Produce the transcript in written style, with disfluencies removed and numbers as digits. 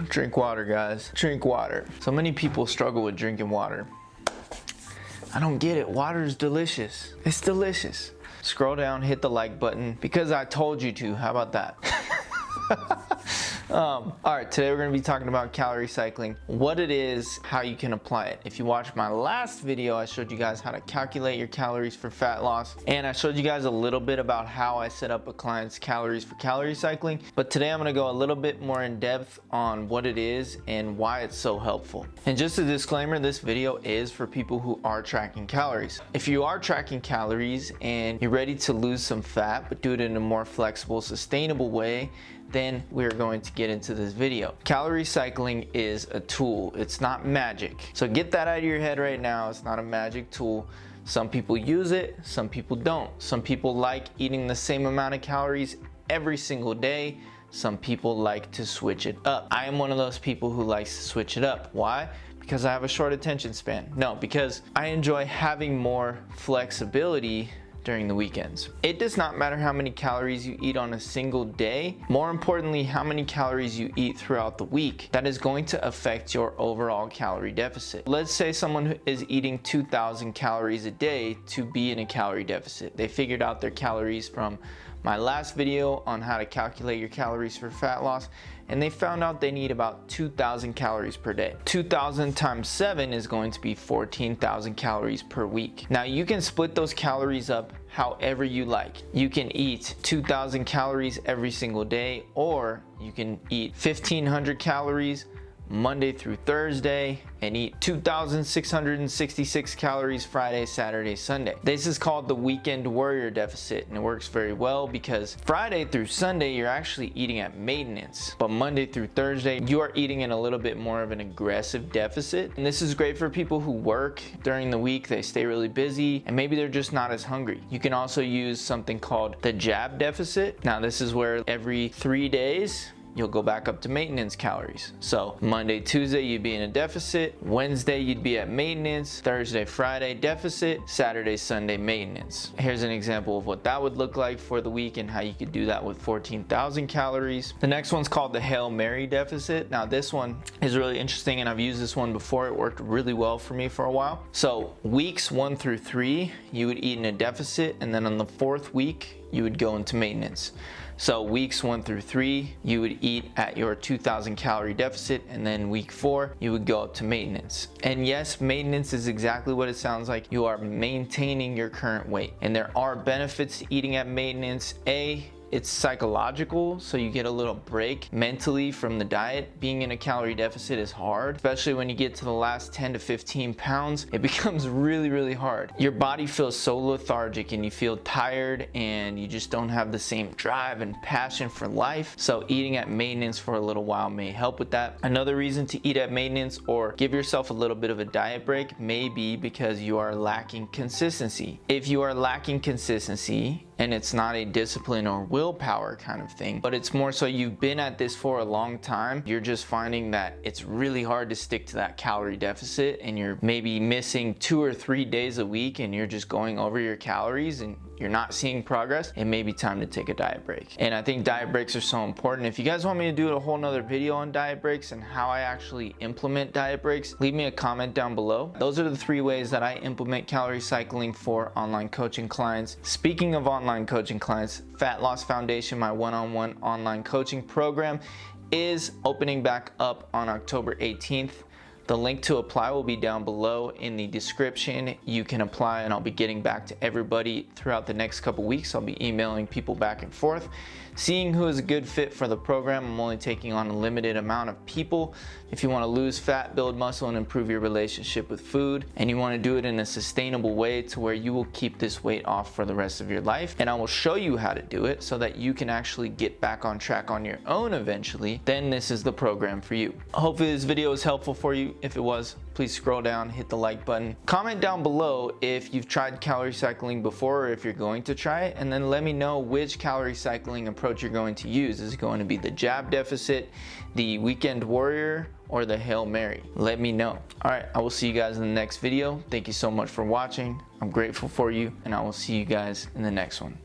Drink water, guys. Drink water. So many people struggle with drinking water. I don't get it. Water is delicious. It's delicious. Scroll down, hit the like button because I told you to. How about that? All right, today we're going to be talking about calorie cycling, what it is, how you can apply it. If you watched my last video, I showed you guys how to calculate your calories for fat loss, and I showed you guys a little bit about how I set up a client's calories for calorie cycling. But today I'm going to go a little bit more in depth on what it is and why it's so helpful. And just a disclaimer, this video is for people who are tracking calories. If you are tracking calories and you're ready to lose some fat but do it in a more flexible, sustainable way, then we're going to get into this video. Calorie cycling is a tool. It's not magic. So get that out of your head right now. It's not a magic tool. Some people use it, some people don't. Some people like eating the same amount of calories every single day. Some people like to switch it up. I am one of those people who likes to switch it up. Why? Because I have a short attention span. No, because I enjoy having more flexibility during the weekends. It does not matter how many calories you eat on a single day. More importantly, how many calories you eat throughout the week. That is going to affect your overall calorie deficit. Let's say someone is eating 2,000 calories a day to be in a calorie deficit. They figured out their calories from my last video on how to calculate your calories for fat loss, and they found out they need about 2,000 calories per day. 2,000 times 7 is going to be 14,000 calories per week. Now you can split those calories up however you like. You can eat 2,000 calories every single day, or you can eat 1,500 calories Monday through Thursday and eat 2,666 calories Friday, Saturday, Sunday. This is called the weekend warrior deficit, and it works very well because Friday through Sunday you're actually eating at maintenance, but Monday through Thursday you are eating in a little bit more of an aggressive deficit. And this is great for people who work during the week. They stay really busy and maybe they're just not as hungry. You can also use something called the jab deficit. Now this is where every 3 days you'll go back up to maintenance calories. So Monday, Tuesday, you'd be in a deficit. Wednesday, you'd be at maintenance. Thursday, Friday, deficit. Saturday, Sunday, maintenance. Here's an example of what that would look like for the week and how you could do that with 14,000 calories. The next one's called the Hail Mary deficit. Now this one is really interesting, and I've used this one before. It worked really well for me for a while. So weeks 1 through 3, you would eat in a deficit, and then on the 4th week, you would go into maintenance. So weeks 1 through 3, you would eat at your 2,000 calorie deficit, and then week 4, you would go up to maintenance. And yes, maintenance is exactly what it sounds like. You are maintaining your current weight. And there are benefits to eating at maintenance. It's psychological, so you get a little break mentally from the diet. Being in a calorie deficit is hard, especially when you get to the last 10 to 15 pounds. It becomes really, really hard. Your body feels so lethargic and you feel tired and you just don't have the same drive and passion for life. So eating at maintenance for a little while may help with that. Another reason to eat at maintenance or give yourself a little bit of a diet break may be because you are lacking consistency. If you are lacking consistency, and it's not a discipline or willpower kind of thing, but it's more so you've been at this for a long time, you're just finding that it's really hard to stick to that calorie deficit, and you're maybe missing 2 or 3 days a week and you're just going over your calories and you're not seeing progress, it may be time to take a diet break. And I think diet breaks are so important. If you guys want me to do a whole nother video on diet breaks and how I actually implement diet breaks, leave me a comment down below. Those are the 3 ways that I implement calorie cycling for online coaching clients. Speaking of online coaching clients, Fat Loss Foundation, my one-on-one online coaching program, is opening back up on October 18th. The link to apply will be down below in the description. You can apply, and I'll be getting back to everybody throughout the next couple weeks. I'll be emailing people back and forth, seeing who is a good fit for the program. I'm only taking on a limited amount of people. If you want to lose fat, build muscle, and improve your relationship with food, and you want to do it in a sustainable way to where you will keep this weight off for the rest of your life, and I will show you how to do it so that you can actually get back on track on your own eventually, then this is the program for you. Hopefully this video is helpful for you. If it was, please scroll down, hit the like button. Comment down below if you've tried calorie cycling before or if you're going to try it, and then let me know which calorie cycling approach you're going to use. Is it going to be the jab deficit, the weekend warrior, or the Hail Mary? Let me know. All right, I will see you guys in the next video. Thank you so much for watching. I'm grateful for you, and I will see you guys in the next one.